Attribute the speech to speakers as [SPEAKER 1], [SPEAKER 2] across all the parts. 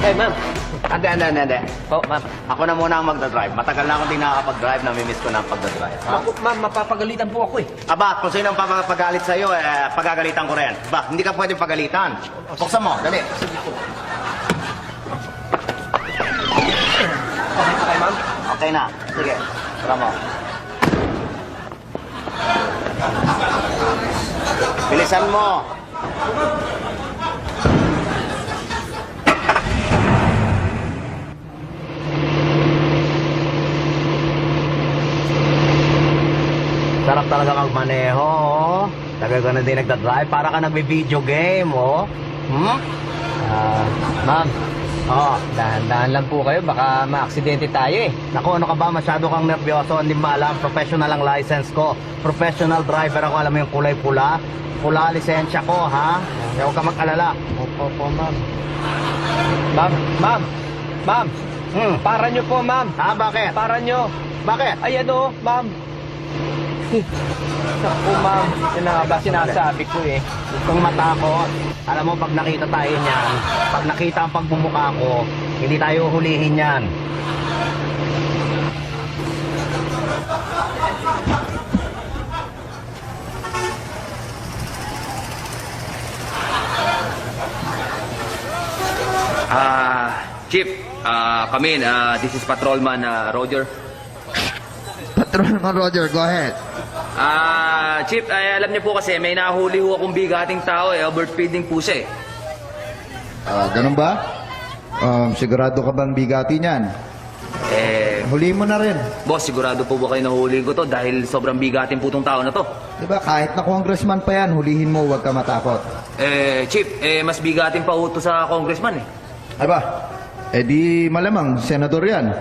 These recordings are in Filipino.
[SPEAKER 1] Ay, ma'am.
[SPEAKER 2] Hindi.
[SPEAKER 1] Po, ma'am.
[SPEAKER 2] Ako na muna ang magdadrive. Matagal na akong di nakakapag-drive, namimiss ko na ang pagdadrive. Ha?
[SPEAKER 1] Naku, ma'am, mapapagalitan po ako eh.
[SPEAKER 2] Aba, kung sino ang papagalit sa'yo, pagagalitan ko rin. Ba, hindi ka pwedeng pagalitan. Buksan mo, dali.
[SPEAKER 1] Okay pa kayo, ma'am?
[SPEAKER 2] Okay na. Sige, tara mo. Bilisan mo. Sarap talaga magmaneho, oh. Tagal ka na din nagdadrive. Para ka nagbe-video game, oh.
[SPEAKER 3] Ma'am,
[SPEAKER 2] Oh.
[SPEAKER 3] dahan-dahan lang po kayo. Baka ma-aksidente tayo eh.
[SPEAKER 2] Naku, ano ka ba? Masyado kang nervyoso. Hindi mo alam. Professional ang license ko. Professional driver ako. Alam mo yung kulay pula? Pula lisensya ko, ha? Huwag ka mag-alala.
[SPEAKER 3] Opo, ma'am. Ma'am. Para nyo po, ma'am.
[SPEAKER 2] Ha? Bakit?
[SPEAKER 3] Para nyo.
[SPEAKER 2] Bakit?
[SPEAKER 3] Ayan o, ma'am. Naku, ma'am. Yan na nga ba sinasabi ko eh.
[SPEAKER 2] Huwag kang matakot. Alam mo, pag nakita tayo niyan, pag nakita ang pagbumuka ko, hindi tayo hulihin yan.
[SPEAKER 4] Chief, come in. This is Patrolman Roger.
[SPEAKER 5] Patrolman Roger, go ahead.
[SPEAKER 4] Chief, alam niyo po kasi may nahuli ho akong bigating tao overfeeding po siya
[SPEAKER 5] Ganun ba? Sigurado ka bang bigati niyan? Huli mo na rin.
[SPEAKER 4] Boss, sigurado po ba kayo nahuli ko to dahil sobrang bigating po tong tao na to?
[SPEAKER 5] Diba, kahit na congressman pa yan, hulihin mo, huwag ka matakot.
[SPEAKER 4] Chief, mas bigating pa ho to sa congressman
[SPEAKER 5] Aba, di malamang, senador yan.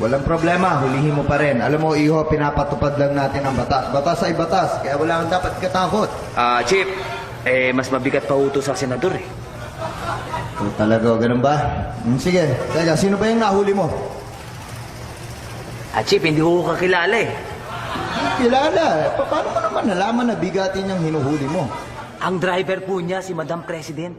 [SPEAKER 5] Walang problema, hulihin mo pa rin. Alam mo, iho, pinapatupad lang natin ang batas. Batas ay batas, kaya wala kang dapat katakot.
[SPEAKER 4] Chief, mas mabigat pa ho to sa senador
[SPEAKER 5] Talaga, ganun ba? Sige, teka, sino ba yung nahuli mo?
[SPEAKER 4] Chief, hindi ho kakilala
[SPEAKER 5] Kilala. Paano mo naman nalaman na bigatin yung hinuhuli mo?
[SPEAKER 4] Ang driver po niya, si Madam President.